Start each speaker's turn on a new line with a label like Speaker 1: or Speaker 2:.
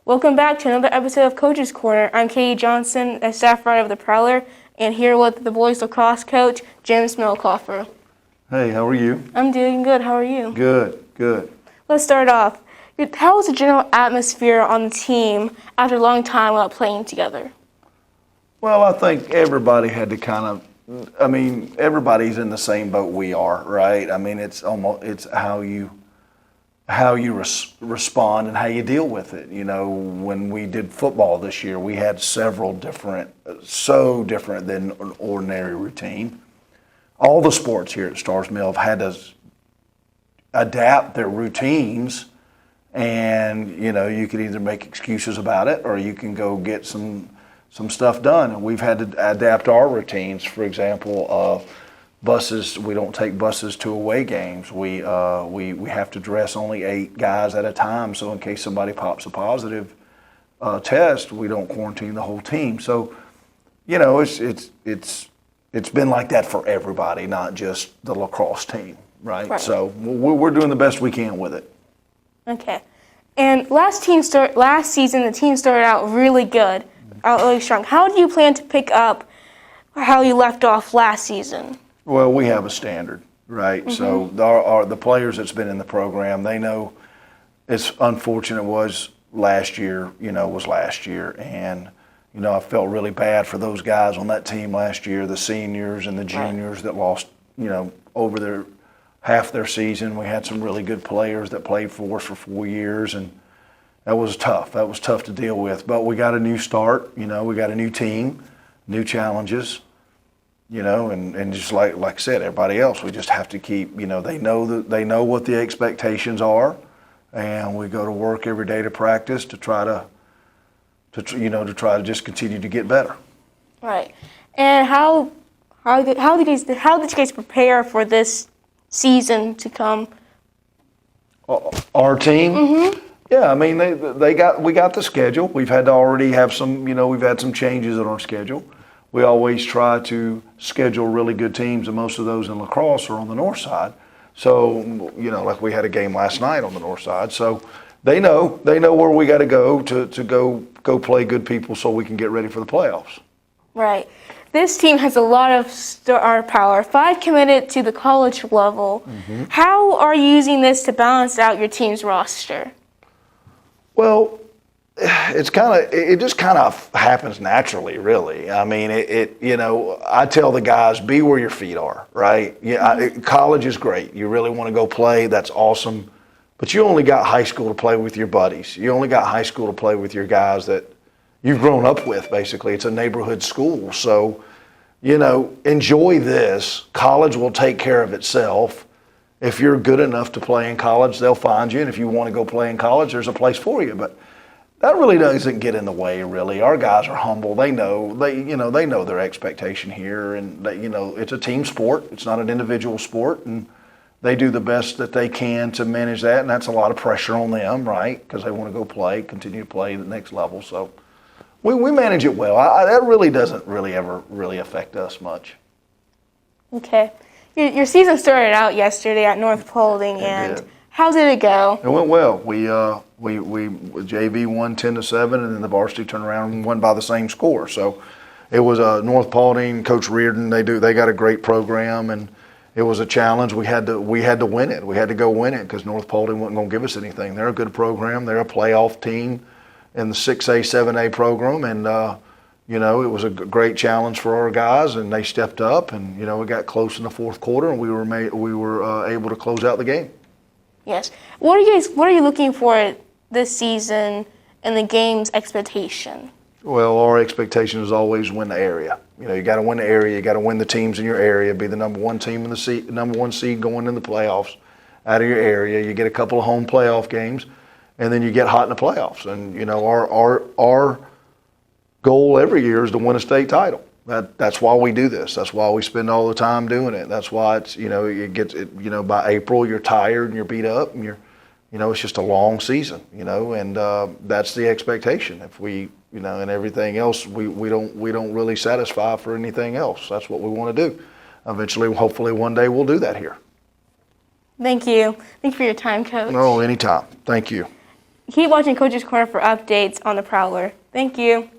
Speaker 1: Welcome back to another episode of Coach's Corner. I'm Katie Johnson, a staff writer of the Prowler, and here with the boys lacrosse coach, Jeff Schmidlkofer.
Speaker 2: Hey, how are you?
Speaker 1: I'm doing good. How are you?
Speaker 2: Good.
Speaker 1: Let's start off. How was the general atmosphere on the team after a long time without playing together?
Speaker 2: Well, I think everybody had to everybody's in the same boat we are, right? I mean, it's how you respond and how you deal with it. You know, when we did football this year, we had several different than an ordinary routine. All the sports here at Stars Mill have had to adapt their routines, and you know, you could either make excuses about it or you can go get some stuff done. And we've had to adapt our routines. For example, buses. We don't take buses to away games. We have to dress only 8 guys at a time. So in case somebody pops a positive test, we don't quarantine the whole team. So, you know, it's been like that for everybody, not just the lacrosse team, right? So we're doing the best we can with it.
Speaker 1: Okay. And last season, the team started out really good, really strong. How do you plan to pick up how you left off last season?
Speaker 2: Well, we have a standard, right? Mm-hmm. So the players that's been in the program, they know it's unfortunate was last year, and you know, I felt really bad for those guys on that team last year, the seniors and the juniors that lost, you know, over half their season. We had some really good players that played for us for 4 years, and that was tough. That was tough to deal with. But we got a new start, you know, we got a new team, new challenges. You know, and just like I said, everybody else, we just have to keep, you know, they know what the expectations are, and we go to work every day to practice to try to just continue to get better. Right.
Speaker 1: And how did you guys prepare for this season to come?
Speaker 2: Our team?
Speaker 1: Mm-hmm.
Speaker 2: Yeah, I mean, we got the schedule. We've had to already have some, you know, we've had some changes in our schedule. We always try to schedule really good teams, and most of those in lacrosse are on the north side. So, you know, like we had a game last night on the north side. So they know where we got to go to go play good people so we can get ready for the playoffs.
Speaker 1: Right. This team has a lot of star power. 5 committed to the college level. Mm-hmm. How are you using this to balance out your team's roster?
Speaker 2: Well, it just kind of happens naturally, really. I mean, you know, I tell the guys, be where your feet are, right? Yeah, college is great. You really want to go play, that's awesome. But you only got high school to play with your buddies. You only got high school to play with your guys that you've grown up with, basically. It's a neighborhood school. So, you know, enjoy this. College will take care of itself. If you're good enough to play in college, they'll find you. And if you want to go play in college, there's a place for you. But that really doesn't get in the way, really. Our guys are humble. They know their expectation here, and you know, it's a team sport. It's not an individual sport, and they do the best that they can to manage that, and that's a lot of pressure on them, right? Because they want to go continue to play at the next level. So we manage it well. That really doesn't ever affect us much.
Speaker 1: Okay. Your season started out yesterday at North Paulding, and how did it go?
Speaker 2: It went well. We JV won 10-7, and then the varsity turned around and won by the same score. So it was North Paulding, Coach Reardon. They got a great program, and it was a challenge. We had to win it. We had to go win it because North Paulding wasn't going to give us anything. They're a good program. They're a playoff team in the 6A, 7A program, and you know, it was a great challenge for our guys, and they stepped up, and you know, we got close in the fourth quarter, and we were able to close out the game.
Speaker 1: Yes. What are you looking for this season in the game's expectation?
Speaker 2: Well, our expectation is always win the area. You know, you got to win the area. You got to win the teams in your area. Be the number 1 team in the number 1 seed going in the playoffs out of your area. You get a couple of home playoff games, and then you get hot in the playoffs. And you know, our goal every year is to win a state title. That's why we do this. That's why we spend all the time doing it. That's why it's, you know, by April you're tired and you're beat up, and you know, it's just a long season, you know, and that's the expectation. If we, you know, and everything else, we don't really satisfy for anything else. That's what we want to do. Eventually, hopefully one day we'll do that here.
Speaker 1: Thank you. Thank you for your time, Coach.
Speaker 2: No, anytime. Thank you.
Speaker 1: keep watching Coach's Corner for updates on the Prowler. Thank you.